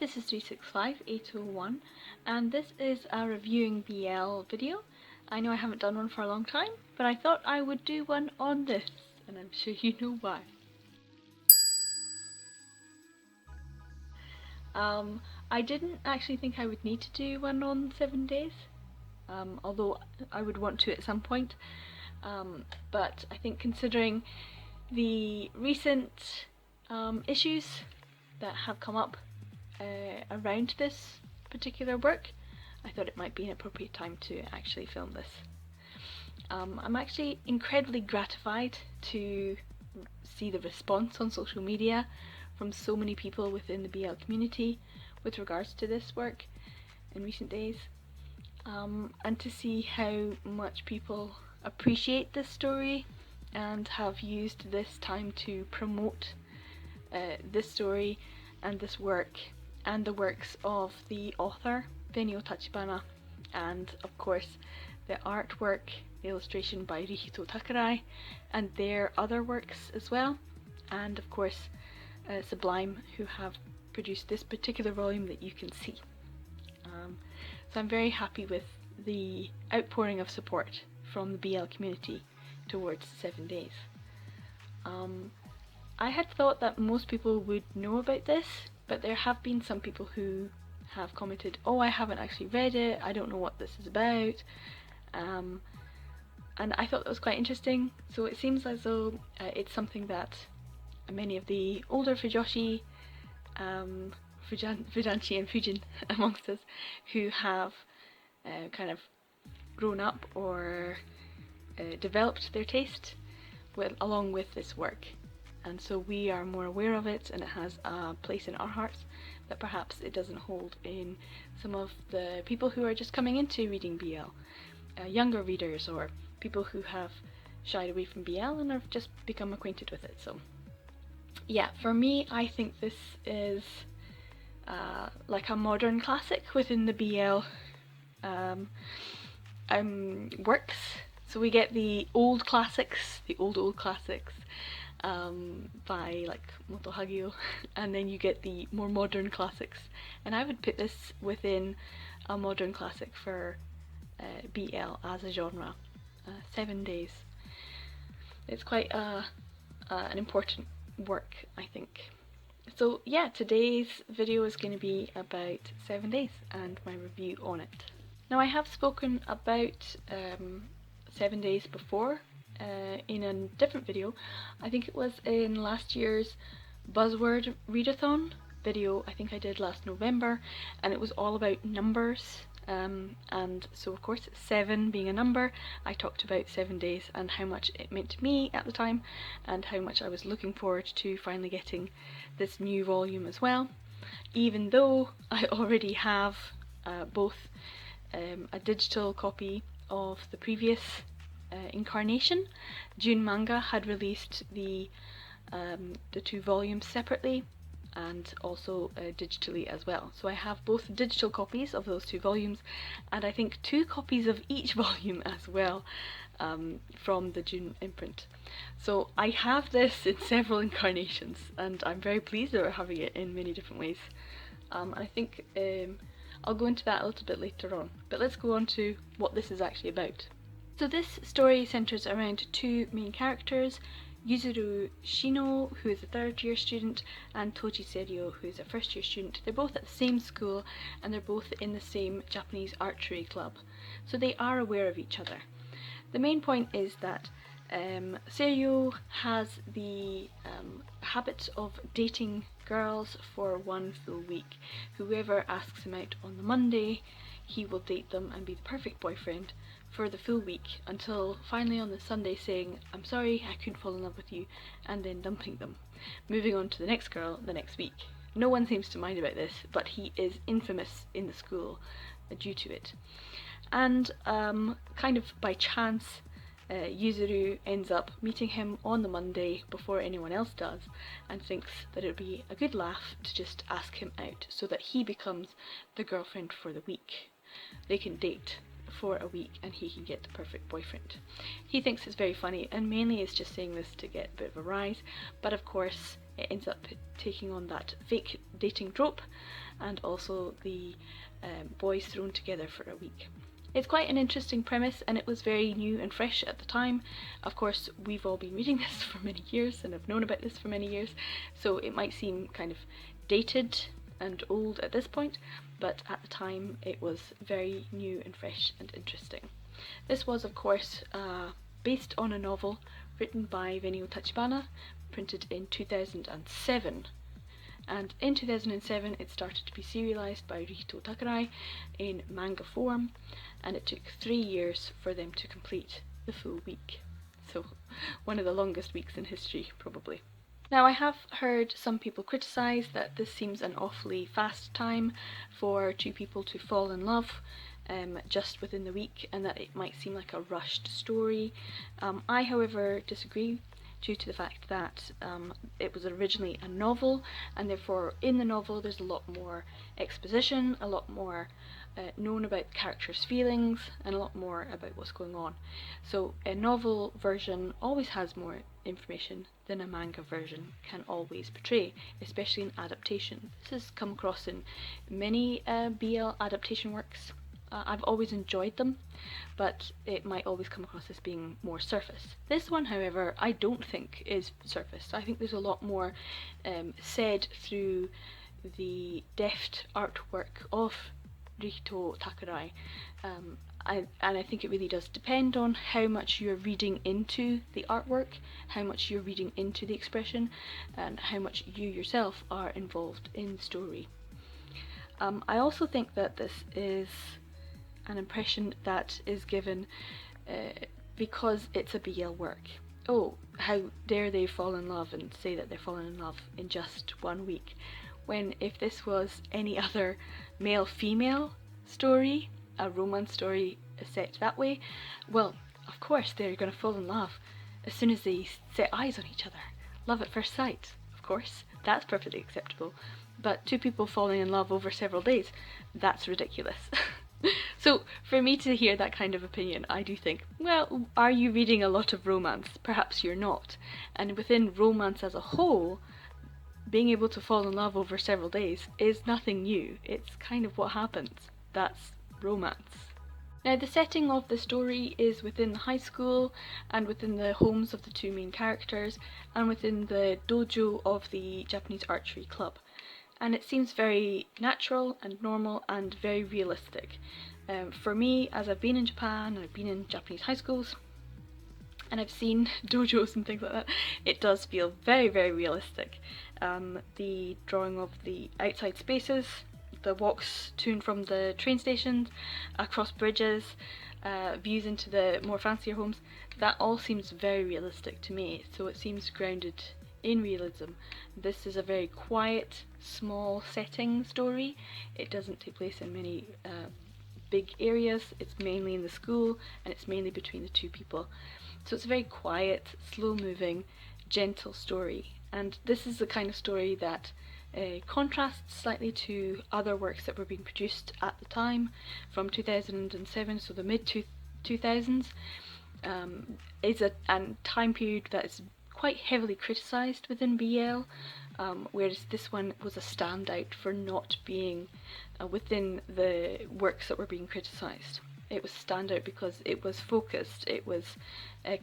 this is 365801 and this is a reviewing BL video. I know I haven't done one for a long time, but I thought I would do one on this, and I'm sure you know why. I didn't actually think I would need to do one on 7 days, although I would want to at some point, but I think considering the recent issues that have come up around this particular work, I thought it might be an appropriate time to actually film this. I'm actually incredibly gratified to see the response on social media from so many people within the BL community with regards to this work in recent days, and to see how much people appreciate this story and have used this time to promote this story and this work and the works of the author Benio Tachibana, and of course the artwork, the illustration by Rihito Takarai, and their other works as well, and of course SuBLime, who have produced this particular volume that you can see. So I'm very happy with the outpouring of support from the BL community towards 7 days. I had thought that most people would know about this, but there have been some people who have commented, "Oh, I haven't actually read it, I don't know what this is about," and I thought that was quite interesting. So it seems as though it's something that many of the older Fujoshi, Fudanshi and Fujin amongst us, who have kind of grown up or developed their taste along with this work, and so we are more aware of it, and it has a place in our hearts that perhaps it doesn't hold in some of the people who are just coming into reading BL, younger readers or people who have shied away from BL and have just become acquainted with it. So yeah, for me, I think this is like a modern classic within the BL works. So we get the old classics, the old classics by like Moto Hagio, and then you get the more modern classics, and I would put this within a modern classic for BL as a genre. 7 days. It's quite an important work, I think. So yeah, today's video is going to be about 7 days and my review on it. Now, I have spoken about 7 days before in a different video. I think it was in last year's Buzzword Readathon video. I think I did last November, and it was all about numbers. And so of course 7 being a number, I talked about 7 days and how much it meant to me at the time and how much I was looking forward to finally getting this new volume as well, even though I already have both a digital copy of the previous incarnation. June Manga had released the 2 volumes separately and also digitally as well. So I have both digital copies of those 2 volumes, and I think 2 copies of each volume as well from the June imprint. So I have this in several incarnations, and I'm very pleased about having it in many different ways. I think I'll go into that a little bit later on, but let's go on to what this is actually about. So this story centres around 2 main characters, Yuzuru Shino, who is a 3rd year student, and Toji Seiryo, who is a 1st year student. They're both at the same school and they're both in the same Japanese archery club, so they are aware of each other. The main point is that Seiryo has the habit of dating girls for 1 full week. Whoever asks him out on the Monday, he will date them and be the perfect boyfriend for the full week, until finally on the Sunday saying, "I'm sorry, I couldn't fall in love with you," and then dumping them, moving on to the next girl the next week. No one seems to mind about this, but he is infamous in the school due to it. And kind of by chance, Yuzuru ends up meeting him on the Monday before anyone else does, and thinks that it would be a good laugh to just ask him out so that he becomes the girlfriend for the week. They can date for a week and he can get the perfect boyfriend. He thinks it's very funny, and mainly is just saying this to get a bit of a rise, but of course it ends up taking on that fake dating trope, and also the boys thrown together for a week. It's quite an interesting premise, and it was very new and fresh at the time. Of course, we've all been reading this for many years and have known about this for many years, so it might seem kind of dated and old at this point, but at the time it was very new and fresh and interesting. This was, of course, based on a novel written by Venio Tachibana, printed in 2007. And in 2007 it started to be serialized by Rihito Takerai in manga form, and it took 3 years for them to complete the full week. So one of the longest weeks in history, probably. Now, I have heard some people criticise that this seems an awfully fast time for two people to fall in love just within the week, and that it might seem like a rushed story. I, however, disagree, due to the fact that it was originally a novel, and therefore in the novel there's a lot more exposition, a lot more known about characters' feelings, and a lot more about what's going on. So a novel version always has more information than a manga version can always portray, especially in adaptation. This has come across in many BL adaptation works. I've always enjoyed them, but it might always come across as being more surface. This one, however, I don't think is surface. I think there's a lot more said through the deft artwork of Rihito Takerai, and I think it really does depend on how much you're reading into the artwork, how much you're reading into the expression, and how much you yourself are involved in the story. I also think that this is an impression that is given because it's a BL work. Oh, how dare they fall in love and say that they're falling in love in just 1 week, when if this was any other male-female story, a romance story set that way, well, of course they're going to fall in love as soon as they set eyes on each other. Love at first sight, of course, that's perfectly acceptable. But two people falling in love over several days, that's ridiculous. So for me to hear that kind of opinion, I do think, well, are you reading a lot of romance? Perhaps you're not. And within romance as a whole, being able to fall in love over several days is nothing new. It's kind of what happens. That's romance. Now, the setting of the story is within the high school, and within the homes of the two main characters, and within the dojo of the Japanese archery club. And it seems very natural and normal and very realistic. For me, as I've been in Japan and I've been in Japanese high schools and I've seen dojos and things like that, it does feel very, very realistic. The drawing of the outside spaces, the walks to and from the train stations, across bridges, views into the more fancier homes, that all seems very realistic to me, so it seems grounded in realism. This is a very quiet, small setting story. It doesn't take place in many big areas. It's mainly in the school, and it's mainly between the two people. So it's a very quiet, slow-moving, gentle story. And this is the kind of story that contrasts slightly to other works that were being produced at the time, from 2007, so the mid-2000s, is a time period that is quite heavily criticised within BL, whereas this one was a standout for not being within the works that were being criticised. It was standout because it was focused, it was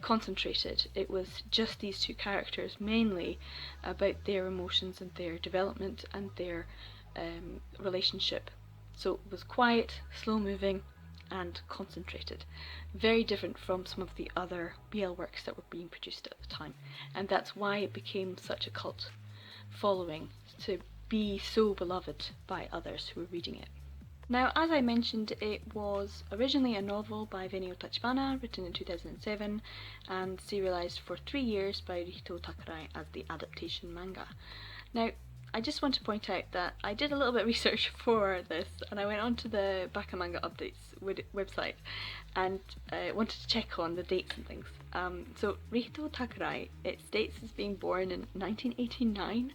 concentrated, it was just these two characters mainly about their emotions and their development and their relationship. So it was quiet, slow moving and concentrated. Very different from some of the other BL works that were being produced at the time, and that's why it became such a cult following, to be so beloved by others who were reading it. Now, as I mentioned, it was originally a novel by Venio Tachibana, written in 2007, and serialized for 3 years by Rihito Takerai as the adaptation manga. Now, I just want to point out that I did a little bit of research for this, and I went onto the Baka Manga Updates website and wanted to check on the dates and things. So Rihito Takerai, it states as being born in 1989,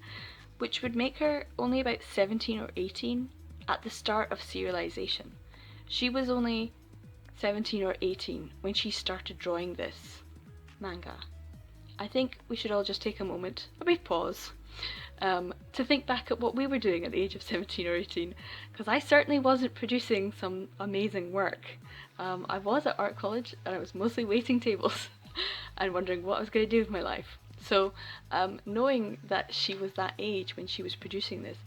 which would make her only about 17 or 18 at the start of serialization. She was only 17 or 18 when she started drawing this manga. I think we should all just take a moment, a brief pause, to think back at what we were doing at the age of 17 or 18, because I certainly wasn't producing some amazing work. I was at art college and I was mostly waiting tables and wondering what I was going to do with my life. So knowing that she was that age when she was producing this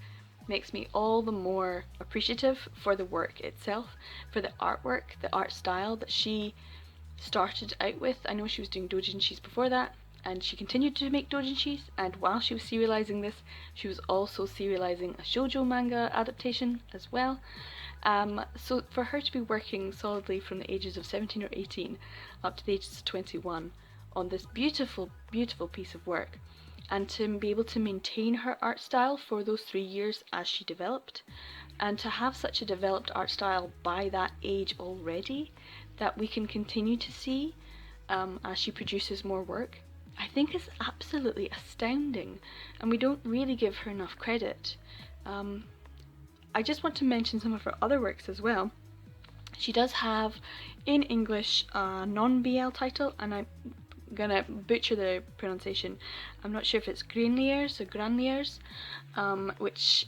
makes me all the more appreciative for the work itself, for the artwork, the art style that she started out with. I know she was doing doujinshis before that, and she continued to make doujinshis, and while she was serializing this, she was also serializing a shoujo manga adaptation as well. So for her to be working solidly from the ages of 17 or 18 up to the ages of 21 on this beautiful, beautiful piece of work, and to be able to maintain her art style for those 3 years as she developed, and to have such a developed art style by that age already that we can continue to see as she produces more work, I think is absolutely astounding, and we don't really give her enough credit. I just want to mention some of her other works as well. She does have in English a non-BL title, and I'm gonna butcher the pronunciation. I'm not sure if it's Granliers or Granliers, which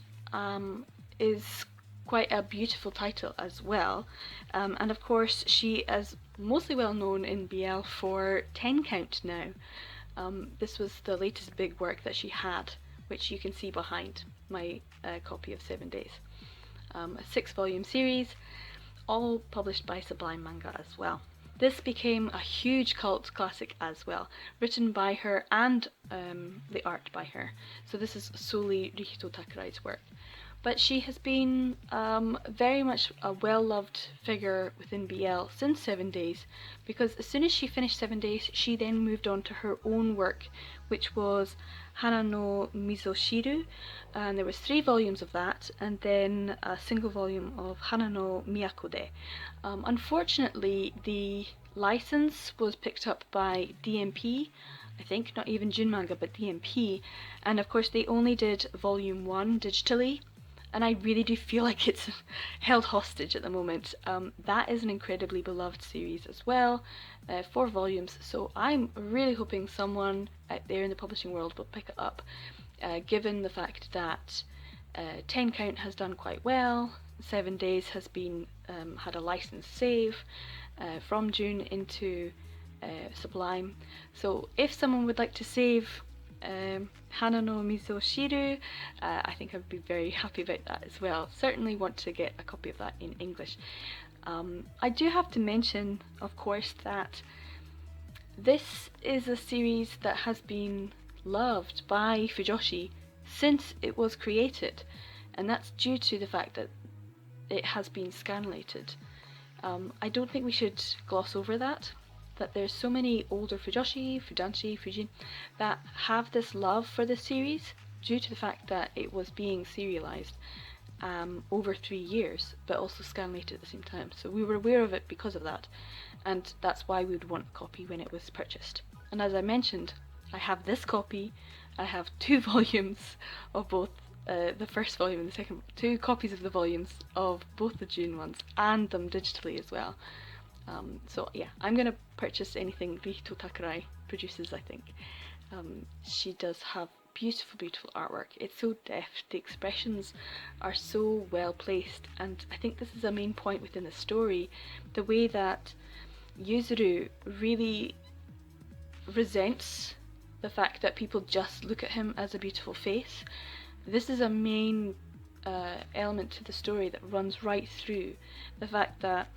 is quite a beautiful title as well. And of course she is mostly well known in BL for 10 Count now. This was the latest big work that she had, which you can see behind my copy of 7 Days. A 6-volume series, all published by SuBLime Manga as well. This became a huge cult classic as well, written by her and the art by her. So this is solely Rihito Takarai's work. But she has been very much a well-loved figure within BL since 7 Days, because as soon as she finished 7 Days, she then moved on to her own work, which was Hana no Misoshiru, and there was 3 volumes of that, and then a single volume of Hana no Miyakode. Unfortunately, the license was picked up by DMP, I think, not even June Manga, but DMP, and of course they only did volume 1 digitally, and I really do feel like it's held hostage at the moment. That is an incredibly beloved series as well, 4 volumes, so I'm really hoping someone out there in the publishing world will pick it up, given the fact that 10 Count has done quite well, 7 Days has been had a license save from June into SuBLime. So if someone would like to save Hana no Misoshiru, I think I would be very happy about that as well. Certainly want to get a copy of that in English. I do have to mention, of course, that this is a series that has been loved by Fujoshi since it was created, and that's due to the fact that it has been scanlated. I don't think we should gloss over that there's so many older Fujoshi, Fudanshi, Fujin that have this love for this series due to the fact that it was being serialized over 3 years, but also scanlated at the same time. So we were aware of it because of that, and that's why we would want a copy when it was purchased. And as I mentioned, I have this copy, I have 2 volumes of both the first volume and the second, 2 copies of the volumes of both the June ones, and them digitally as well. So yeah, I'm going to purchase anything Rihito Takurai produces, I think. She does have beautiful, beautiful artwork. It's so deft, the expressions are so well placed, and I think this is a main point within the story, the way that Yuzuru really resents the fact that people just look at him as a beautiful face. This is a main element to the story that runs right through, the fact that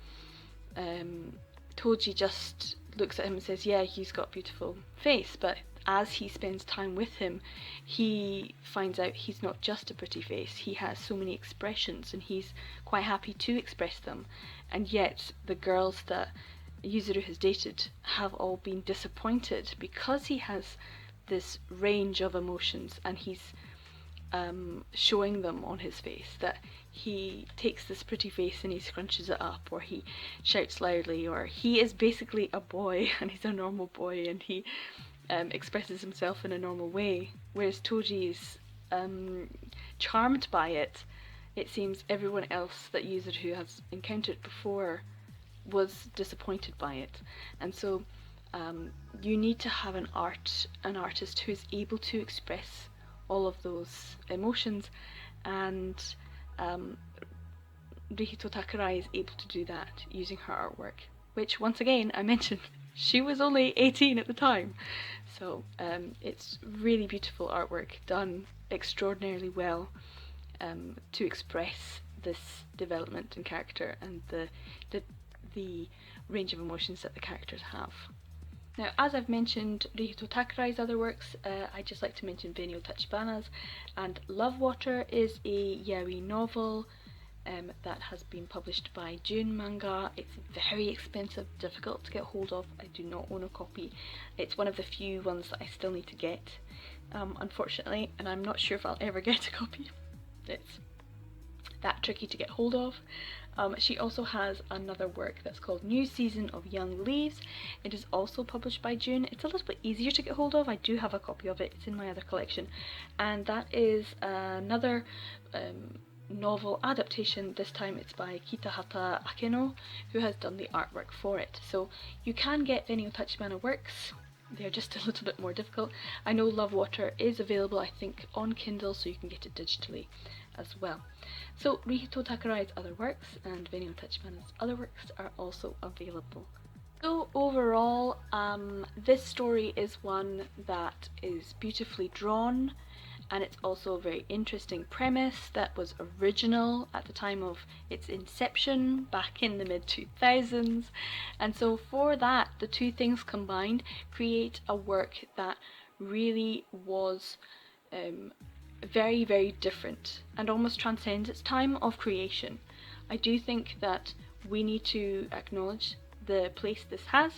Toji just looks at him and says, yeah, he's got a beautiful face, but as he spends time with him, he finds out he's not just a pretty face, he has so many expressions, and he's quite happy to express them. And yet the girls that Yuzuru has dated have all been disappointed because he has this range of emotions, and he's showing them on his face, that he takes this pretty face and he scrunches it up, or he shouts loudly, or he is basically a boy and he's a normal boy and he expresses himself in a normal way, whereas Toji is charmed by it. It seems everyone else that Yuzuru has encountered before was disappointed by it, and so you need to have an artist who is able to express all of those emotions, and Rihito Takurai is able to do that using her artwork, which once again I mentioned she was only 18 at the time, so it's really beautiful artwork done extraordinarily well to express this development in character and the range of emotions that the characters have. Now, as I've mentioned Rihito Takurai's other works, I'd just like to mention Venial Tachibana's, and Love Water is a yaoi novel that has been published by June manga. It's very expensive, difficult to get hold of. I do not own a copy. It's one of the few ones that I still need to get, unfortunately, and I'm not sure if I'll ever get a copy. It's that tricky to get hold of. She also has another work that's called New Season of Young Leaves. It is also published by June. It's a little bit easier to get hold of. I do have a copy of it. It's in my other collection. And that is another novel adaptation. This time it's by Kitahata Akeno, who has done the artwork for it. So you can get Venial Tachibana works. They're just a little bit more difficult. I know Love Water is available, I think, on Kindle, so you can get it digitally as well. So Rihito Takurai's other works and Venial Tachibana's other works are also available. So overall, this story is one that is beautifully drawn, and it's also a very interesting premise that was original at the time of its inception back in the mid-2000s, and so for that, the two things combined create a work that really was very, very different and almost transcends its time of creation. I do think that we need to acknowledge the place this has,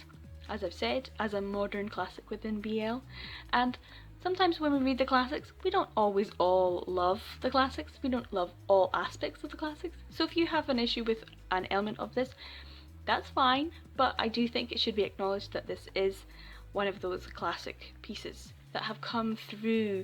as I've said, as a modern classic within BL, and sometimes when we read the classics, we don't always all love the classics, we don't love all aspects of the classics, so if you have an issue with an element of this, that's fine, but I do think it should be acknowledged that this is one of those classic pieces that have come through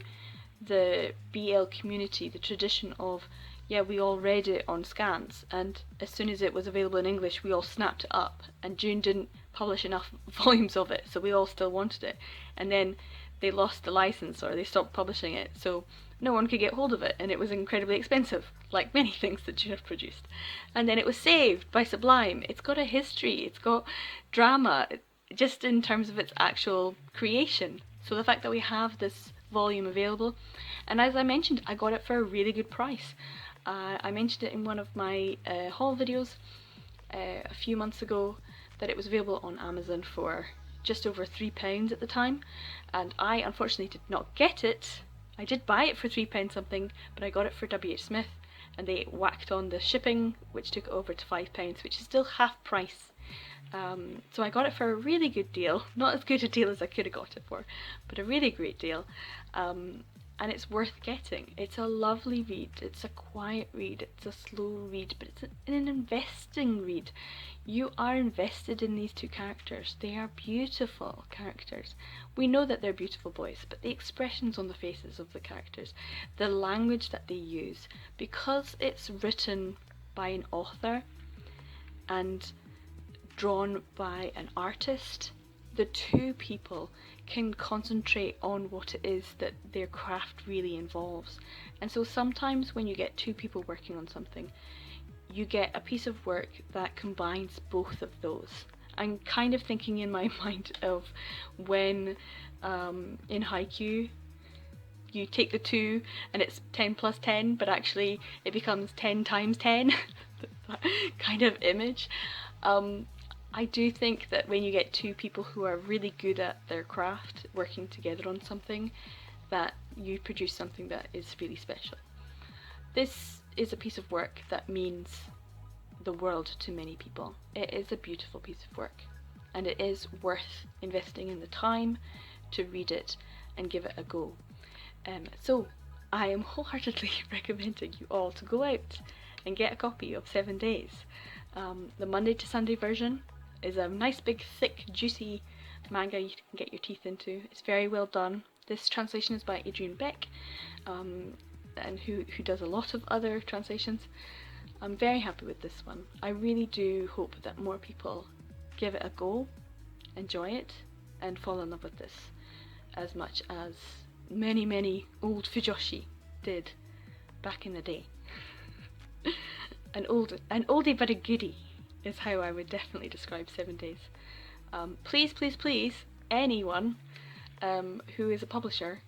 the BL community, the tradition of, yeah, we all read it on scans, and as soon as it was available in English we all snapped it up, and June didn't publish enough volumes of it, so we all still wanted it, and then they lost the license or they stopped publishing it, so no one could get hold of it, and it was incredibly expensive, like many things that June have produced. And then it was saved by SuBLime. It's got a history, it's got drama, just in terms of its actual creation. So the fact that we have this volume available, and as I mentioned, I got it for a really good price. I mentioned it in one of my haul videos a few months ago that it was available on Amazon for just over £3 at the time, and I unfortunately did not get it. I did buy it for £3 something, but I got it for WH Smith, and they whacked on the shipping, which took it over to £5, which is still half price. So I got it for a really good deal, not as good a deal as I could have got it for, but a really great deal, and it's worth getting. It's a lovely read, it's a quiet read, it's a slow read, but it's an investing read. You are invested in these two characters. They are beautiful characters. We know that they're beautiful boys, but the expressions on the faces of the characters, the language that they use, because it's written by an author and drawn by an artist, the two people can concentrate on what it is that their craft really involves. And so sometimes when you get two people working on something, you get a piece of work that combines both of those. I'm kind of thinking in my mind of when in Haikyuu you take the 2 and it's 10 plus 10, but actually it becomes 10 times 10, that kind of image. I do think that when you get two people who are really good at their craft working together on something, that you produce something that is really special. This is a piece of work that means the world to many people. It is a beautiful piece of work, and it is worth investing in the time to read it and give it a go. So I am wholeheartedly recommending you all to go out and get a copy of 7 Days. The Monday to Sunday version is a nice big thick juicy manga you can get your teeth into. It's very well done. This translation is by Adrian Beck, and who does a lot of other translations. I'm very happy with this one. I really do hope that more people give it a go, enjoy it, and fall in love with this as much as many old fujoshi did back in the day. An oldie but a goodie is how I would definitely describe 7 days. Please, anyone who is a publisher,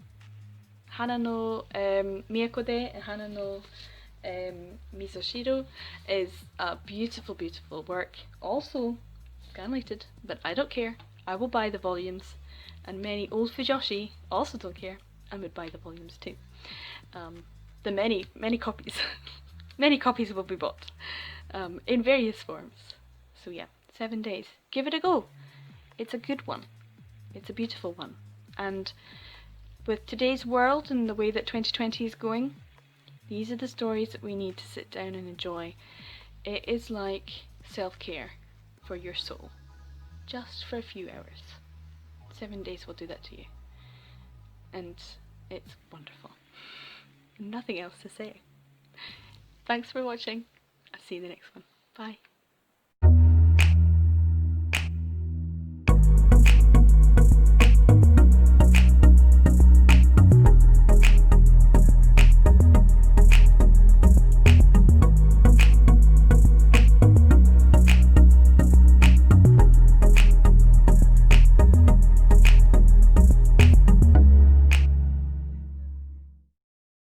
Hana no Miyakode and Hana no Misoshiro is a beautiful work, also scanlated, but I don't care. I will buy the volumes, and many old fujoshi also don't care and would buy the volumes too. The many copies many copies will be bought in various forms. So yeah, 7 days, give it a go. It's a good one, it's a beautiful one, and with today's world and the way that 2020 is going, these are the stories that we need to sit down and enjoy. It is like self-care for your soul, just for a few hours. 7 days will do that to you, and it's wonderful. Nothing else to say. Thanks for watching. I'll see you in the next one. Bye.